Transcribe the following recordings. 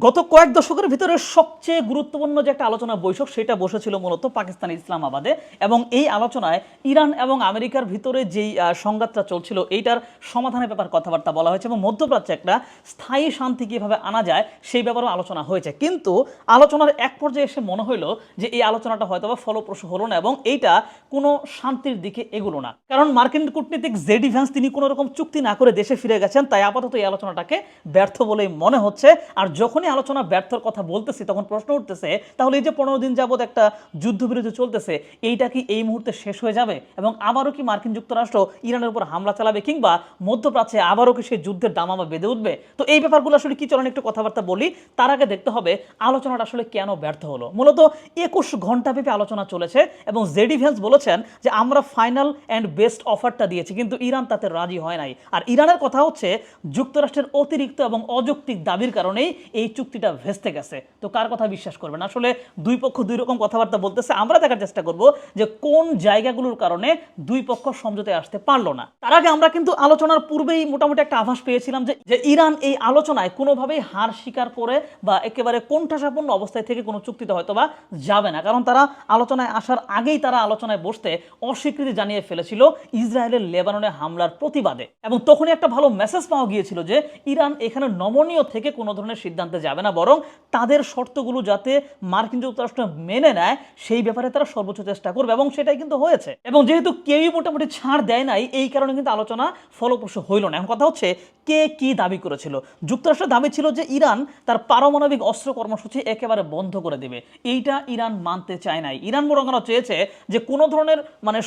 গত কয়েক দশকের ভিতরে সবচেয়ে গুরুত্বপূর্ণ যে একটা আলোচনা বৈঠক সেটা বসেছিল মূলত পাকিস্তান ইসলামাবাদে। এবং এই আলোচনায় ইরান এবং আমেরিকার ভিতরে যেই সংঘাতটা চলছিল এইটার সমাধানের ব্যাপার কথাবার্তা বলা হয়েছে এবং মধ্যপ্রাচ্যে একটা স্থায়ী শান্তি কীভাবে আনা যায় সেই ব্যাপারেও আলোচনা হয়েছে। কিন্তু আলোচনার এক পর্যায়ে এসে মনে হলো যে এই আলোচনাটা হয়তো বা ফলপ্রসূ হলো না এবং এইটা কোনো শান্তির দিকে এগুলো না। কারণ মার্কিন কূটনীতিক জেডি ভ্যান্স তিনি কোনো রকম চুক্তি না করে দেশে ফিরে গেছেন, তাই আপাতত এই আলোচনাটাকে ব্যর্থ বলেই মনে হচ্ছে। আর যখনই আলোচনা ব্যর্থর কথা বলতেছি তখন প্রশ্ন উঠতেছে, তাহলে এই যে 15 দিন যাবত একটা যুদ্ধবিরতি চলতেছে এইটা কি এই মুহূর্তে শেষ হয়ে যাবে এবং আবারও কি মার্কিন যুক্তরাষ্ট্র ইরানের উপর হামলা চালাবে কিংবা মধ্যপ্রাচ্যে আবারও কি সেই যুদ্ধের দামামা বেঁধে উঠবে? তো এই ব্যাপারগুলো আসলে কি চলেন একটু কথাবার্তা বলি। তার আগে দেখতে হবে আলোচনাটা আসলে কেন ব্যর্থ হলো। মূলত 21 ঘন্টা ব্যাপী আলোচনা চলেছে এবং জেডি ভ্যান্স বলেছেন যে আমরা ফাইনাল অ্যান্ড বেস্ট অফারটা দিয়েছি, কিন্তু ইরান তাতে রাজি হয় নাই। আর ইরানের কথা হচ্ছে যুক্তরাষ্ট্রের অতিরিক্ত এবং অযৌক্তিক দাবির কারণেই এই চুক্তিটা ভেস্তে গেছে। তো কার কথা বিশ্বাস করবেন? আসলে দুই পক্ষ দুই রকম কথাবার্তা বলতেছে। আমরা দেখার চেষ্টা করব যে কোন জায়গাগুলোর কারণে দুই পক্ষ সমঝোতায় আসতে পারলো না। তার আগে আমরা কিন্তু আলোচনার পূর্বেই মোটামুটি একটা আভাস পেয়েছিলাম যে ইরান এই আলোচনায় কোনোভাবেই হার স্বীকার করে বা একেবারে কোণঠাসাপন্ন অবস্থায় থেকে কোনো চুক্তিতে হয়তো বা যাবে না। কারণ তারা আলোচনায় আসার আগেই তারা আলোচনায় বসতে অস্বীকৃতি জানিয়ে ফেলেছিল ইসরায়েলের লেবাননে হামলার প্রতিবাদে। এবং তখনই একটা ভালো মেসেজ পাওয়া গিয়েছিল যে ইরান এখানে নমনীয় থেকে কোনো ধরনের সিদ্ধান্তে যাবে না, বরং তাদের শর্তগুলো যাতে মার্কিন যুক্তরাষ্ট্র মেনে নেয় সেই ব্যাপারে তারা সর্বোচ্চ চেষ্টা করবে এবং সেটাই কিন্তু হয়েছে। এবং যেহেতু কেউই মোটামুটি ছাড় দেয় নাই এই কারণে কিন্তু আলোচনা ফলপ্রসূ হইল না। এখন কথা হচ্ছে কে কি দাবি করেছিল। যুক্তরাষ্ট্রের দাবি ছিল যে ইরান তার পারমাণবিক অস্ত্র কর্মসূচি একেবারে বন্ধ করে দেবে। এইটা ইরান মানতে চায় নাই। ইরান বরং চেয়েছে যে কোনো ধরনের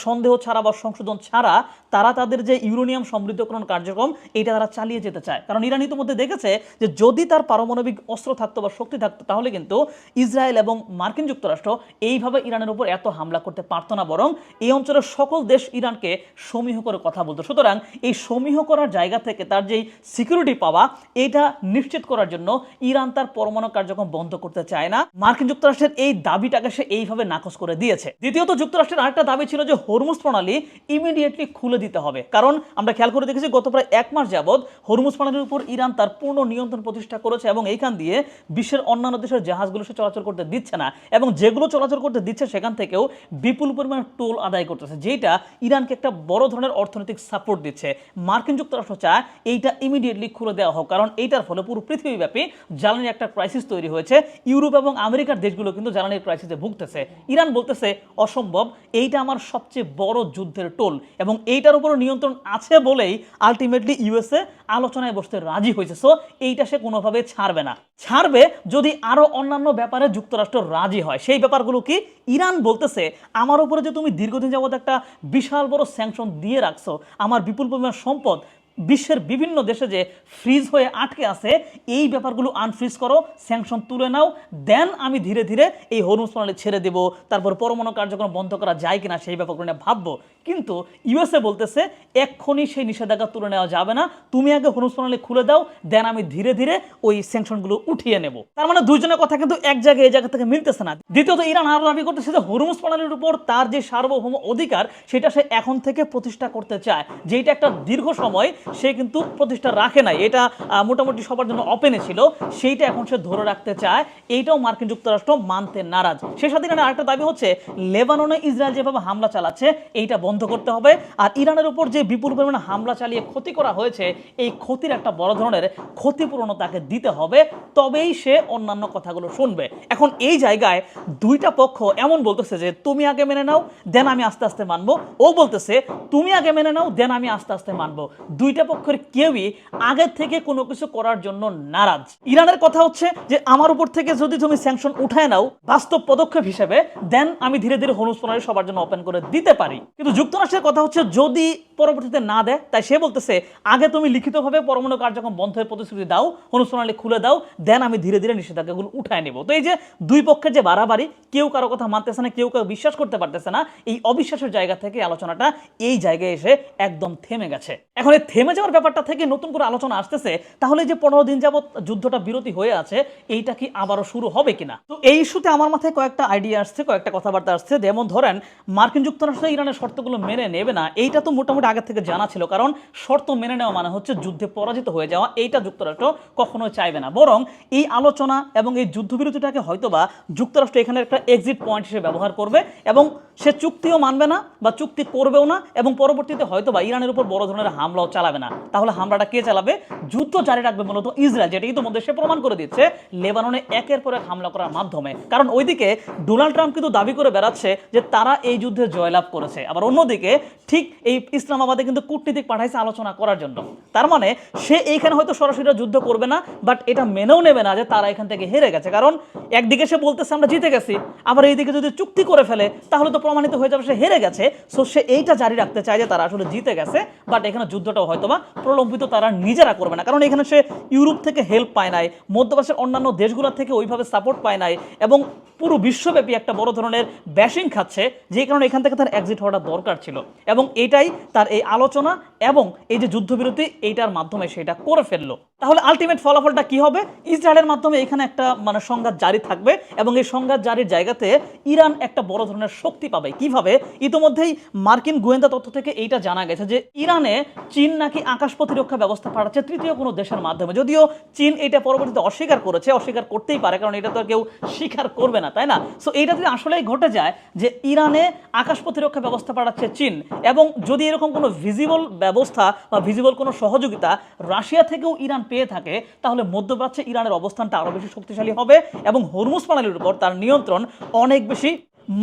সন্দেহ ছাড়া বা সংশোধন ছাড়া তারা তাদের যে ইউরেনিয়াম সমৃদ্ধকরণ কার্যক্রম এটা তারা চালিয়ে যেতে চায়। কারণ ইরান ইতিমধ্যে দেখেছে যে যদি তার পারমাণবিক অস্ত্র থাকতো বা শক্তি থাকতো তাহলে কিন্তু ইসরায়েল এবং মার্কিন যুক্তরাষ্ট্র এইভাবে ইরানের উপর এত হামলা করতে পারতো না, বরং এই অঞ্চলের সকল দেশ ইরানকে সমীহ করে কথা বলতো। সুতরাং এই সমীহ করার জায়গা থেকে তার যেই সিকিউরিটি পাওয়া এটা নিশ্চিত করার জন্য ইরান তার পরমাণু কার্যক্রম বন্ধ করতে চায় না। মার্কিন যুক্তরাষ্ট্রের এই দাবিটাকে সে এইভাবে নাকচ করে দিয়েছে। দ্বিতীয়ত যুক্তরাষ্ট্রের আরেকটা দাবি ছিল যে হরমুজ প্রণালী ইমিডিয়েটলি খুলে দিতে হবে। কারণ আমরা খেয়াল করে দেখেছি গত প্রায় 1 মাস যাবৎ হরমুজ প্রণালীর উপর ইরান তার পূর্ণ নিয়ন্ত্রণ প্রতিষ্ঠা করেছে এবং এইখান দিয়ে বিশ্বের অন্যান্য দেশের জাহাজগুলো সে চলাচল করতে দিচ্ছে না এবং যেগুলো চলাচল করতে দিচ্ছে সেখান থেকেও বিপুল পরিমাণে টোল আদায় করতেছে, যেটা ইরানকে একটা বড় ধরনের অর্থনৈতিক সাপোর্ট দিচ্ছে। মার্কিন যুক্তরাষ্ট্র চায় এইটা ইমিডিয়েটলি খুলে দেওয়া হোক, কারণ এইটার ফলে পুরো পৃথিবীব্যাপী জ্বালানির একটা ক্রাইসিস তৈরি হয়েছে। ইউরোপ এবং আমেরিকার দেশগুলো কিন্তু জ্বালানির ক্রাইসিসে ভুগতেছে। ইরান বলতেছে অসম্ভব, এইটা আমার সবচেয়ে বড় যুদ্ধের টোল এবং এইটার উপর নিয়ন্ত্রণ আছে বলেই আলটিমেটলি ইউএসএ আলোচনায় বসতে রাজি হয়েছে। সো এইটা সে কোনোভাবে ছাড়বে না। ছাড়বে যদি আরো অন্যান্য ব্যাপারে যুক্তরাষ্ট্র রাজি হয়। সেই ব্যাপারগুলো কি? ইরান বলতেছে আমার উপরে যে তুমি দীর্ঘদিন যাবত একটা বিশাল বড় স্যাংশন দিয়ে রাখছো, আমার বিপুল পরিমাণ সম্পদ বিশ্বের বিভিন্ন দেশে যে ফ্রিজ হয়ে আটকে আছে এই ব্যাপারগুলো আনফ্রিজ করো, স্যাংশন তুলে নাও, দেন আমি ধীরে ধীরে এই হরমুজ প্রণালী ছেড়ে দেব। তারপর পরমাণু কার্যক্রম বন্ধ করা যায় কিনা সেই ব্যাপারগুলো নিয়ে ভাববো। কিন্তু ইউএসএ বলতেছে এক্ষুনি সেই নিষেধাজ্ঞা তুলে নেওয়া যাবে না, তুমি আগে হরমুজ প্রণালী খুলে দাও, দেন আমি ধীরে ধীরে ওই স্যাংশনগুলো উঠিয়ে নেব। তার মানে দুইজনের কথা কিন্তু এক জায়গায় এই জায়গা থেকে মিলতেছে না। দ্বিতীয়ত ইরান আরো দাবি করতেছে যে হরমুজ প্রণালীর উপর তার যে সার্বভৌম অধিকার সেটা সে এখন থেকে প্রতিষ্ঠা করতে চায়, যেটা একটা দীর্ঘ সময় সে কিন্তু প্রতিষ্ঠা রাখে নাই। এটা মোটামুটি সবার জন্য ওপেনে ছিল, সেইটা এখন সে ধরে রাখতে চায়। এইটাও মার্কিন যুক্তরাষ্ট্র মানতে নারাজ। সেই সাথে ইরানের আরেকটা দাবি হচ্ছে লেবাননে ইসরায়েল যেভাবে হামলা চালাচ্ছে এইটা বন্ধ করতে হবে। আর ইরানের উপর যে বিপুল পরিমাণে হামলা চালিয়ে ক্ষতি করা হয়েছে এই ক্ষতির একটা বড় ধরনের ক্ষতিপূরণ তাকে দিতে হবে, তবেই সে অন্যান্য কথাগুলো শুনবে। এখন এই জায়গায় দুইটা পক্ষ এমন বলতেছে যে তুমি আগে মেনে নাও, দেন আমি আস্তে আস্তে মানবো। ও বলতেছে তুমি আগে মেনে নাও, দেন আমি আস্তে আস্তে মানবো। দুইটা পক্ষের কেউই আগে থেকে কোনো কিছু করার জন্য নারাজ। ইরানের কথা হচ্ছে যে আমার উপর থেকে যদি তুমি স্যাংশন উঠায় নাও বাস্তব পদক্ষেপ হিসেবে, দেন আমি ধীরে ধীরে হরমুজ প্রণালী সবার জন্য ওপেন করে দিতে পারি। কিন্তু যুক্তরাষ্ট্রের কথা হচ্ছে যদি পরবর্তীতে না দেয়, তাই সে বলতেছে আগে তুমি লিখিতভাবে পরমাণু কার্যক্রম বন্ধের প্রতিশ্রুতি দাও, হরমুজ প্রণালী খুলে দাও, দেন আমি ধীরে ধীরে নিষেধাজ্ঞাগুলো উঠায় নেব। তো এই যে দুই পক্ষের যে বাড়াবাড়ি, কেউ কারো কথা মানতেছে না, কেউ কারো বিশ্বাস করতে পারতেছে না, এই অবিশ্বাসের জায়গা থেকে আলোচনাটা এই জায়গায় এসে একদম থেমে গেছে। এখন এই থেমে যাওয়ার ব্যাপারটা থেকে নতুন করে আলোচনা আসতেছে, তাহলে যে 15 দিন যাবত যুদ্ধটা বিরতি হয়ে আছে এইটা কি আবারও শুরু হবে কিনা? তো এই ইস্যুতে আমার মাথায় কয়েকটা আইডিয়া আসছে, কয়েকটা কথাবার্তা আসছে। যেমন ধরেন মার্কিন যুক্তরাষ্ট্র ইরানের শর্তগুলো শর্তগুলো মেনে নেবে না, এইটা তো মোটামুটি আগে থেকে জানা ছিল। কারণ শর্ত মেনে নেওয়া মানে হচ্ছে যুদ্ধে পরাজিত হয়ে যাওয়া, এইটা যুক্তরাষ্ট্র কখনোই চাইবে না। বরং এই আলোচনা এবং এই যুদ্ধবিরতিটাকে হয়তোবা যুক্তরাষ্ট্র এখানে একটা এক্সিট পয়েন্ট হিসেবে ব্যবহার করবে, এবং সে চুক্তিও মানবে না বা চুক্তি করবেও না, এবং পরবর্তীতে হয়তোবা ইরানের উপর বড় ধরনের হামলাও চালাবে না। তাহলে হামলাটা কে চালাবে? যুদ্ধ জারি রাখবে মূলত ইসরায়েল, যেটা ইতিমধ্যে সে প্রমাণ করে দিচ্ছে লেবাননে একের পর এক হামলা করার মাধ্যমে। কারণ ওইদিকে ডোনাল্ড ট্রাম্প কিন্তু দাবি করে বেড়াচ্ছে যে তারা এই যুদ্ধে জয়লাভ করেছে, আবার অন্যদিকে ঠিক এই ইসলামাবাদে কিন্তু কূটনীতিক পাঠাইছে আলোচনা করার জন্য। তার মানে সে এইখানে হয়তো সরাসরি যুদ্ধ করবে না, বাট এটা মেনেও নেবে না যে তারা এখান থেকে হেরে গেছে। কারণ একদিকে সে বলতেছে আমরা জিতে গেছি, আবার এইদিকে যদি চুক্তি করে ফেলে তাহলে তো প্রমাণিত হয়ে যাবে সে হেরে গেছে। সো সে এইটা জারি রাখতে চায় যে তারা আসলে জিতে গেছে, বাট এখানে যুদ্ধটাও হয়তোবা প্রলম্বিত তারা নিজেরা করবে না। কারণ এখানে সে ইউরোপ থেকে হেল্প পায় নাই, মধ্যপ্রাচ্যের অন্যান্য দেশগুলোর থেকে ওইভাবে সাপোর্ট পায় নাই, এবং পুরো বিশ্বব্যাপী একটা বড় ধরনের ব্যাশিং খাচ্ছে, যে কারণে এখান থেকে তার এক্সিট হওয়াটা দরকার ছিল। এবং এটাই তার এই আলোচনা এবং এই যে যুদ্ধবিরতি, এইটার মাধ্যমে সেটা করে ফেললো। তাহলে আলটিমেট ফলাফলটা কি হবে? ইসরায়েলের মাধ্যমে এখানে একটা সংঘাত জারি থাকবে, এবং এই সংঘাত জারির জায়গাতে ইরান একটা বড় ধরনের শক্তি পাবে। কিভাবে? ইতিমধ্যেই মার্কিন গোয়েন্দা তথ্য থেকে এইটা জানা গেছে যে ইরানে চীন নাকি আকাশ প্রতিরক্ষা ব্যবস্থা পাঠাচ্ছে তৃতীয় কোনো দেশের মাধ্যমে। যদিও চীন এটা পরবর্তীতে অস্বীকার করেছে, অস্বীকার করতেই পারে, কারণ এটা তো কেউ স্বীকার করবে না, তাই না? সো এইটা যদি আসলেই ঘটে যায় যে ইরানে আকাশ প্রতিরক্ষা ব্যবস্থা পাঠাচ্ছে চীন, এবং যদি এরকম কোনো ভিজিবল ব্যবস্থা বা ভিজিবল কোনো সহযোগিতা রাশিয়া থেকেও ইরান পেয়ে থাকে, তাহলে মধ্যপ্রাচ্যে ইরানের অবস্থানটা আরও বেশি শক্তিশালী হবে, এবং হরমুজ প্রণালীর উপর তার নিয়ন্ত্রণ অনেক বেশি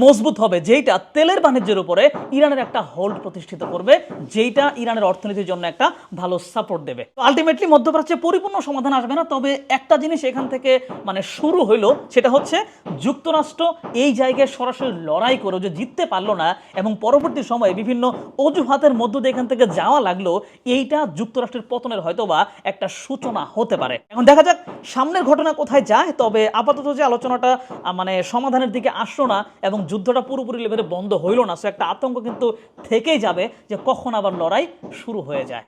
মজবুত হবে, যেইটা তেলের বাণিজ্যের উপরে ইরানের একটা হোল্ড প্রতিষ্ঠিত করবে, যেইটা ইরানের অর্থনীতির জন্য একটা ভালো সাপোর্ট দেবে। আলটিমেটলি মধ্যপ্রাচ্যে পরিপূর্ণ সমাধান আসবে না, তবে একটা জিনিস এখান থেকে শুরু হইলো, সেটা হচ্ছে যুক্তরাষ্ট্র এই জায়গায় সরাসরি লড়াই করে যে জিততে পারলো না, এবং পরবর্তী সময়ে বিভিন্ন অজুহাতের মধ্য দিয়ে এখান থেকে যাওয়া লাগলো, এইটা যুক্তরাষ্ট্রের পতনের হয়তোবা একটা সূচনা হতে পারে। এখন দেখা যাক সামনের ঘটনা কোথায় যায়। তবে আপাতত যে আলোচনাটা সমাধানের দিকে আসলো না, এবং যুদ্ধটা পুরোপুরি লেভেলে বন্ধ হইল না, সো একটা আতঙ্ক কিন্তু থেকেই যাবে যে কখন আবার লড়াই শুরু হয়ে যায়।